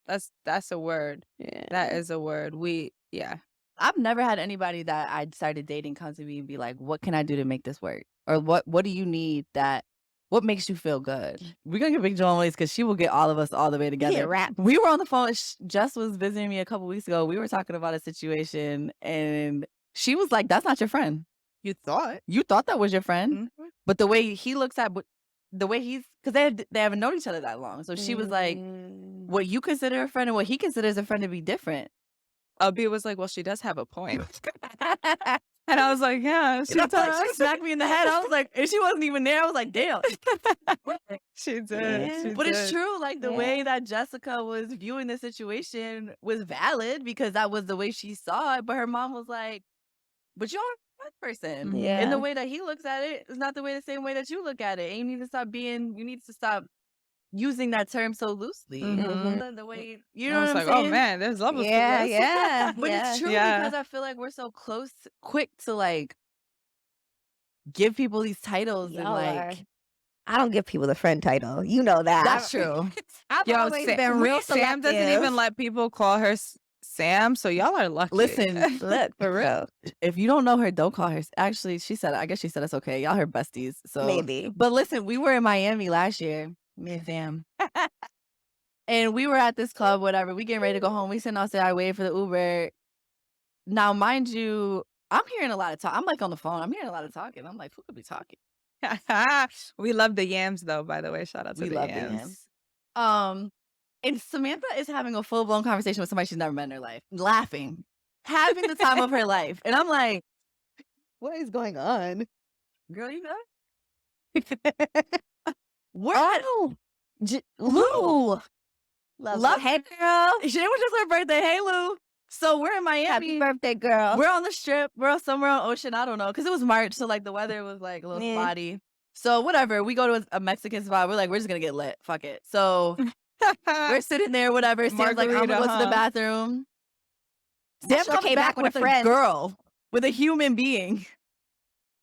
Speaker 2: That's a word.
Speaker 1: yeah.
Speaker 2: That is a word. Yeah.
Speaker 3: I've never had anybody that I started dating come to me and be like, "What can I do to make this work?" Or what do you need what makes you feel good? We're gonna get Big Joan Ways because she will get all of us all the way together.
Speaker 1: Rap.
Speaker 3: We were on the phone. Jess was visiting me a couple weeks ago. We were talking about a situation, and she was like, "That's not your friend.
Speaker 2: You thought.
Speaker 3: You thought that was your friend,
Speaker 2: Mhm.
Speaker 3: but the way he looks at the way he's because they haven't known each other that long." So she was like, "What you consider a friend and what he considers a friend to be different."
Speaker 2: Albie was like, well, she does have a point. And I was like, yeah, she
Speaker 3: She
Speaker 2: does.
Speaker 3: smacked me in the head. I was like, and she wasn't even there. I was like, damn.
Speaker 2: She did.
Speaker 1: Yeah.
Speaker 2: She
Speaker 3: But it's
Speaker 2: did.
Speaker 3: true. Like the
Speaker 1: Yeah.
Speaker 3: way that Jessica was viewing the situation was valid because that was the way she saw it. But her mom was like, but you're a good person.
Speaker 2: Mhm.
Speaker 1: Yeah.
Speaker 3: And the way that he looks at it is not the same way that you look at it. And you need to stop using that term so loosely.
Speaker 2: Mhm.
Speaker 3: The way, you know
Speaker 2: I
Speaker 3: what
Speaker 2: was
Speaker 3: I'm
Speaker 2: like,
Speaker 3: saying?
Speaker 2: oh man, there's levels
Speaker 1: Yeah,
Speaker 2: to this.
Speaker 1: yeah.
Speaker 3: But it's true
Speaker 2: Yeah.
Speaker 3: because I feel like we're so quick to like give people these titles and
Speaker 1: Y'all
Speaker 3: like
Speaker 1: are. I don't give people the friend title. You know that.
Speaker 3: that's true.
Speaker 1: I've
Speaker 2: Yo,
Speaker 1: always been real
Speaker 2: Sam doesn't even
Speaker 1: selective.
Speaker 2: let people call her Sam, so y'all are lucky.
Speaker 3: Listen,
Speaker 1: Look, for real.
Speaker 3: if you don't know her, don't call her. Actually, I guess she said it's okay. Y'all her besties. So
Speaker 1: Maybe.
Speaker 3: But listen, we were in Miami last year, me and Sam. And we were at this club, whatever. We getting ready to go home. We sitting outside waiting for the Uber. Now, mind you, I'm hearing a lot of talk. I'm like on the phone. I'm hearing a lot of talking. I'm like, who could be talking?
Speaker 2: We love the yams though, by the way. Shout out to
Speaker 3: We
Speaker 2: the
Speaker 3: love the
Speaker 2: yams.
Speaker 3: yams. And Samantha is having a full blown conversation with somebody she's never met in her life, laughing, having the time of her life. And I'm like,
Speaker 1: What is going on?
Speaker 3: girl, you good? We're
Speaker 1: Oh, Lou.
Speaker 3: Love-
Speaker 1: Hey, girl.
Speaker 3: It was just her birthday. Hey, Lou. So we're in Miami.
Speaker 1: Happy birthday, girl.
Speaker 3: We're on the strip. We're somewhere on Ocean. I don't know. Because it was March. So like the weather was like a little
Speaker 1: Yeah.
Speaker 3: spotty. So whatever. We go to a Mexican spot. We're like, we're just going to get lit. Fuck it. So we're sitting there, whatever. Sam's like, I'm going to go to the bathroom. Sam
Speaker 1: Should've
Speaker 3: came back with a
Speaker 1: friend.
Speaker 3: girl, with a human being.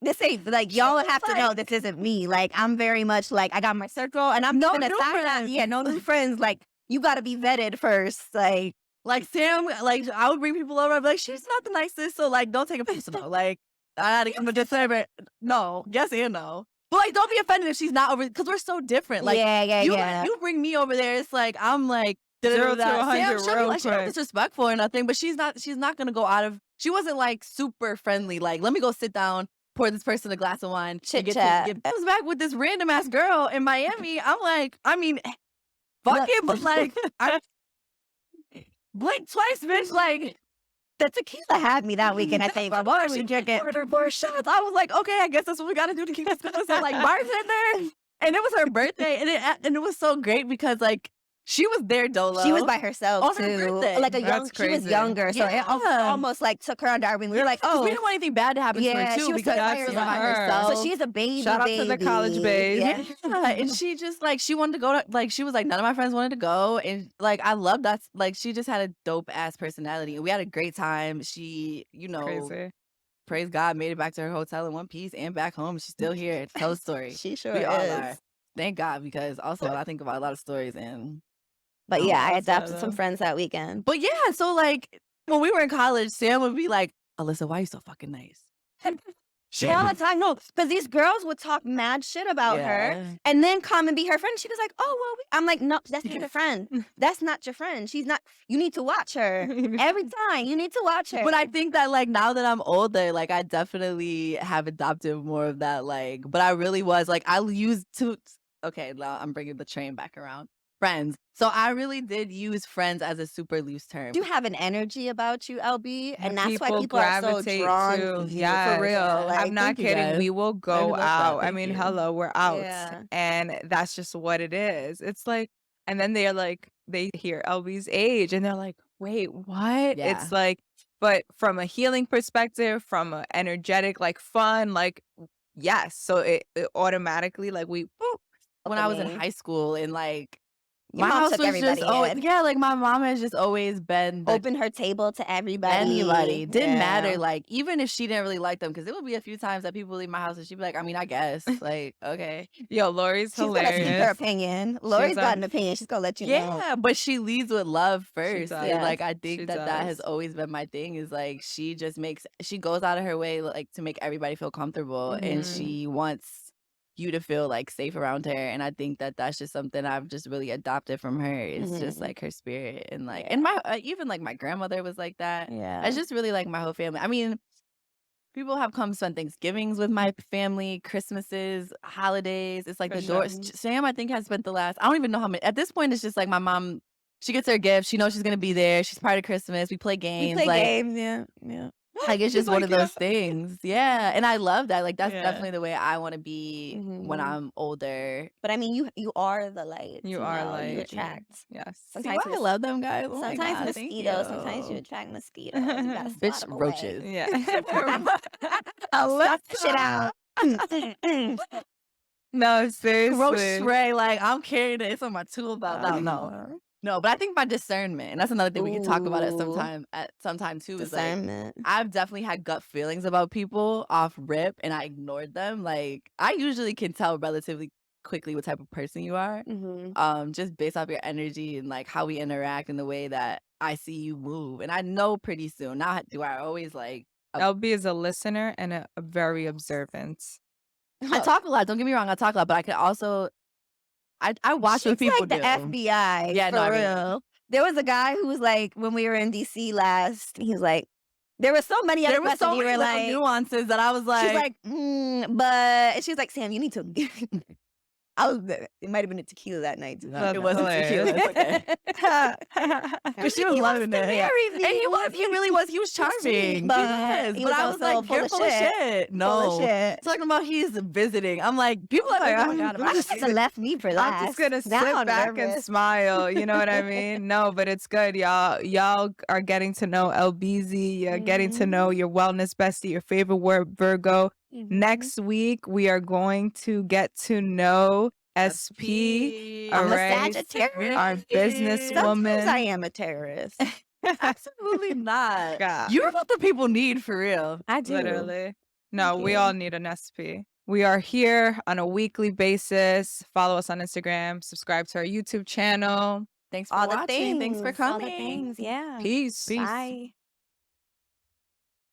Speaker 1: This ain't like y'all
Speaker 3: was
Speaker 1: have to know
Speaker 3: like-
Speaker 1: this isn't me. Like I'm very much like I got my circle and I'm
Speaker 3: No
Speaker 1: giving a
Speaker 3: new
Speaker 1: side eye.
Speaker 3: friends.
Speaker 1: Yeah, no new friends. Like you got to be vetted first.
Speaker 3: Like Sam, like I would bring people over. I'd be like, she's not the nicest. So like, don't take it personal. Like I had to give him a disclaimer. No, yes and no. But like, don't be offended if she's not over because we're so different. Like
Speaker 1: yeah.
Speaker 3: you bring me over there. It's like I'm like
Speaker 2: 0 to
Speaker 3: Sam,
Speaker 2: 100
Speaker 3: she'll be
Speaker 2: real
Speaker 3: like, she's not
Speaker 2: quick.
Speaker 3: disrespectful or nothing, but she's not gonna go out of. She wasn't like super friendly. Like, let me go sit down, pour this person a glass of wine,
Speaker 1: Chit
Speaker 3: and
Speaker 1: chat.
Speaker 3: I was back with this random ass girl in Miami. I'm like, I mean, fuck
Speaker 1: Look.
Speaker 3: it, but like, I blink twice, bitch. Like.
Speaker 1: The tequila had me that weekend. I think. What are we drinking?
Speaker 3: Ordered more shots. I was like, okay, I guess that's what we got to do to keep this going. So like bartender, and it was her birthday, and it was so great because like she was there dolo.
Speaker 1: She was by herself
Speaker 3: On her
Speaker 1: too.
Speaker 3: birthday.
Speaker 1: Like a
Speaker 2: That's
Speaker 1: young. She was
Speaker 2: crazy.
Speaker 1: younger, so it
Speaker 3: Yeah.
Speaker 1: almost like took her under our wing. We were like,
Speaker 3: 'Cause
Speaker 1: oh,
Speaker 3: we didn't want anything bad to happen to
Speaker 1: yeah,
Speaker 3: her too
Speaker 1: she was
Speaker 3: because
Speaker 1: by
Speaker 3: she was
Speaker 2: herself.
Speaker 3: by
Speaker 2: Her.
Speaker 3: herself.
Speaker 1: so she's a baby.
Speaker 2: Shout out to the college babes.
Speaker 1: Yeah.
Speaker 3: And she just like she wanted to go to like she was like none of my friends wanted to go and like I love that like she just had a dope ass personality and we had a great time. She
Speaker 2: Crazy.
Speaker 3: praise God made it back to her hotel in one piece and back home. She's still here to tell the story.
Speaker 1: She sure
Speaker 3: We
Speaker 1: is.
Speaker 3: all are. Thank God because also I think about a lot of stories and
Speaker 1: But yeah, I
Speaker 2: that's what I
Speaker 1: adopted some
Speaker 2: love.
Speaker 1: friends that weekend.
Speaker 3: but yeah so like when we were in college Sam would be like Alyssa why you so fucking nice.
Speaker 1: All the time, no, because these girls would talk mad shit about her and then come and be her friend. She was like, "Oh well," I'm like, "No, that's not your friend. That's not your friend. She's not. You need to watch her every time. You need to watch her."
Speaker 3: But I think that like now that I'm older, like I definitely have adopted more of that. Like, but I really was like I used to. Okay, now I'm bringing the train back around. Friends. So I really did use friends as a super loose term.
Speaker 1: you have an energy about you, LB, and that's why
Speaker 2: people
Speaker 1: people are so
Speaker 2: gravitate
Speaker 1: drawn
Speaker 2: to-
Speaker 1: to you.
Speaker 2: yes.
Speaker 1: For real. Like,
Speaker 2: I'm not
Speaker 3: thank you,
Speaker 2: kidding.
Speaker 3: guys.
Speaker 2: We will go
Speaker 3: love that.
Speaker 2: out. I
Speaker 3: Thank
Speaker 2: mean,
Speaker 3: you.
Speaker 2: hello, we're out.
Speaker 1: Yeah.
Speaker 2: And that's just what it is. It's like, and then they're like, they hear LB's age and they're like, wait, what?
Speaker 3: Yeah.
Speaker 2: It's like, but from a healing perspective, from an energetic, like fun, like yes. So it automatically like we boop.
Speaker 3: When I was in high school and like
Speaker 1: Your
Speaker 3: my
Speaker 1: mom
Speaker 3: house
Speaker 1: took
Speaker 3: was just
Speaker 1: everybody in.
Speaker 3: yeah, like my mom has just always been the
Speaker 1: Opened her table to everybody.
Speaker 3: anybody. Didn't matter.
Speaker 1: Yeah.
Speaker 3: Like, even if she didn't really like them, because there would be a few times that people leave my house and she'd be like, I mean, I guess. Like, okay.
Speaker 2: Yo, Lori's
Speaker 1: She's gonna speak her
Speaker 2: hilarious.
Speaker 1: opinion.
Speaker 2: She's
Speaker 1: Lori's got
Speaker 2: like,
Speaker 1: an opinion. She's gonna let you know.
Speaker 3: Yeah, but she leads with love
Speaker 2: she
Speaker 3: first.
Speaker 2: does.
Speaker 3: And like
Speaker 1: Yes,
Speaker 3: I
Speaker 2: She
Speaker 3: think that has
Speaker 2: does.
Speaker 3: always been my thing is like she goes out of her way like to make everybody feel comfortable and
Speaker 1: Mhm.
Speaker 3: she wants you to feel like safe around her. And I think that that's just something I've just really adopted from her. It's just
Speaker 1: Mhm.
Speaker 3: like her spirit and like
Speaker 1: Yeah.
Speaker 3: and my even like my grandmother was like that.
Speaker 1: Yeah.
Speaker 3: It's just really like my whole family. I mean, people have come spend Thanksgivings with my family, Christmases, holidays. It's like
Speaker 2: For
Speaker 3: the
Speaker 2: sure.
Speaker 3: doors. Sam, I think, has spent the last, I don't even know how many. At this point, it's just like my mom, she gets her gift. She knows she's going to be there. She's part of Christmas. We play
Speaker 1: We
Speaker 3: games.
Speaker 1: play
Speaker 3: Like,
Speaker 1: games, yeah. Yeah.
Speaker 3: like it's
Speaker 2: She's
Speaker 3: just one
Speaker 2: like,
Speaker 3: of
Speaker 2: yeah.
Speaker 3: those things. Yeah. And I love that. Like, that's
Speaker 2: Yeah.
Speaker 3: definitely the way I want to be when
Speaker 1: Mhm.
Speaker 3: I'm older.
Speaker 1: But I mean, you are the light.
Speaker 2: You are
Speaker 1: You
Speaker 2: light.
Speaker 1: attract.
Speaker 2: Yes.
Speaker 3: See
Speaker 1: Sometimes
Speaker 3: why I love them guys? Oh my
Speaker 1: sometimes
Speaker 3: God, thank
Speaker 1: mosquitoes. Sometimes you
Speaker 3: you.
Speaker 1: attract mosquitoes. You gotta
Speaker 3: Bitch,
Speaker 1: swat them
Speaker 3: roaches.
Speaker 1: away.
Speaker 2: Yeah.
Speaker 3: I love
Speaker 1: Suck the shit out.
Speaker 2: No,
Speaker 3: Roach
Speaker 2: seriously.
Speaker 3: spray, like I'm carrying it. It's on my tool belt. No.
Speaker 1: Uh-huh.
Speaker 3: No, but I think my discernment, and that's another thing we can talk about
Speaker 1: Ooh,
Speaker 3: at some time too, is like
Speaker 1: discernment.
Speaker 3: I've definitely had gut feelings about people off rip and I ignored them. Like I usually can tell relatively quickly what type of person you are.
Speaker 1: Mhm.
Speaker 3: Just based off your energy and like how we interact and the way that I see you move. And I know pretty soon. Now do I always like
Speaker 2: LB is a listener and a very observant.
Speaker 3: I talk a lot, don't get me wrong, I talk a lot, but I can also I watch what
Speaker 1: She's
Speaker 3: people
Speaker 1: like the
Speaker 3: do.
Speaker 1: FBI,
Speaker 3: Yeah,
Speaker 1: for
Speaker 3: no, I mean
Speaker 1: real. There was a guy who was like, when we were in DC last, he was like, there were so many other
Speaker 3: there were
Speaker 1: questions
Speaker 3: so
Speaker 1: you
Speaker 3: many
Speaker 1: were
Speaker 3: little
Speaker 1: like,
Speaker 3: nuances that I was
Speaker 1: she's
Speaker 3: like,
Speaker 1: like, but and she was like, Sam, you need to. It might have been a tequila that night too.
Speaker 2: That's
Speaker 3: it wasn't tequila.
Speaker 2: hilarious.
Speaker 3: It's okay. But she was
Speaker 1: He wants
Speaker 3: loving
Speaker 1: to
Speaker 3: it. Yeah.
Speaker 1: marry
Speaker 3: And
Speaker 1: me.
Speaker 3: he really was. He was
Speaker 1: He was sweet,
Speaker 3: charming.
Speaker 1: but
Speaker 3: Yes.
Speaker 1: he
Speaker 3: But
Speaker 1: was
Speaker 3: I was
Speaker 1: also
Speaker 3: like,
Speaker 1: full
Speaker 3: you're
Speaker 1: of
Speaker 3: full of
Speaker 1: shit.
Speaker 3: shit.
Speaker 1: Full
Speaker 3: No.
Speaker 1: of shit.
Speaker 3: Talking about he's visiting. I'm like, people are like, oh my God, if I
Speaker 1: I
Speaker 3: could
Speaker 1: should
Speaker 3: see
Speaker 1: have left me for
Speaker 2: I'm
Speaker 1: last.
Speaker 2: just gonna
Speaker 1: Now
Speaker 2: sit
Speaker 1: I'm
Speaker 2: back and
Speaker 1: nervous.
Speaker 2: smile. You know what I mean? No, but it's good, y'all. Y'all are getting to know LBZ. You're getting to know your wellness bestie, your favorite word, Virgo. Next week, we are going to get to know SP. All
Speaker 1: I'm a
Speaker 2: right,
Speaker 1: Sagittarius.
Speaker 2: our
Speaker 1: Sometimes
Speaker 2: businesswoman.
Speaker 1: I am a terrorist.
Speaker 3: absolutely not.
Speaker 2: God,
Speaker 3: You're what the people need for real.
Speaker 1: I do.
Speaker 2: literally. No,
Speaker 1: Thank
Speaker 2: we
Speaker 1: you.
Speaker 2: all need an SP. We are here on a weekly basis. Follow us on Instagram. Subscribe to our YouTube channel.
Speaker 3: Thanks for
Speaker 1: All the
Speaker 3: watching. Thanks for
Speaker 1: things. All the
Speaker 3: coming.
Speaker 1: things. Yeah.
Speaker 2: Peace.
Speaker 1: Bye.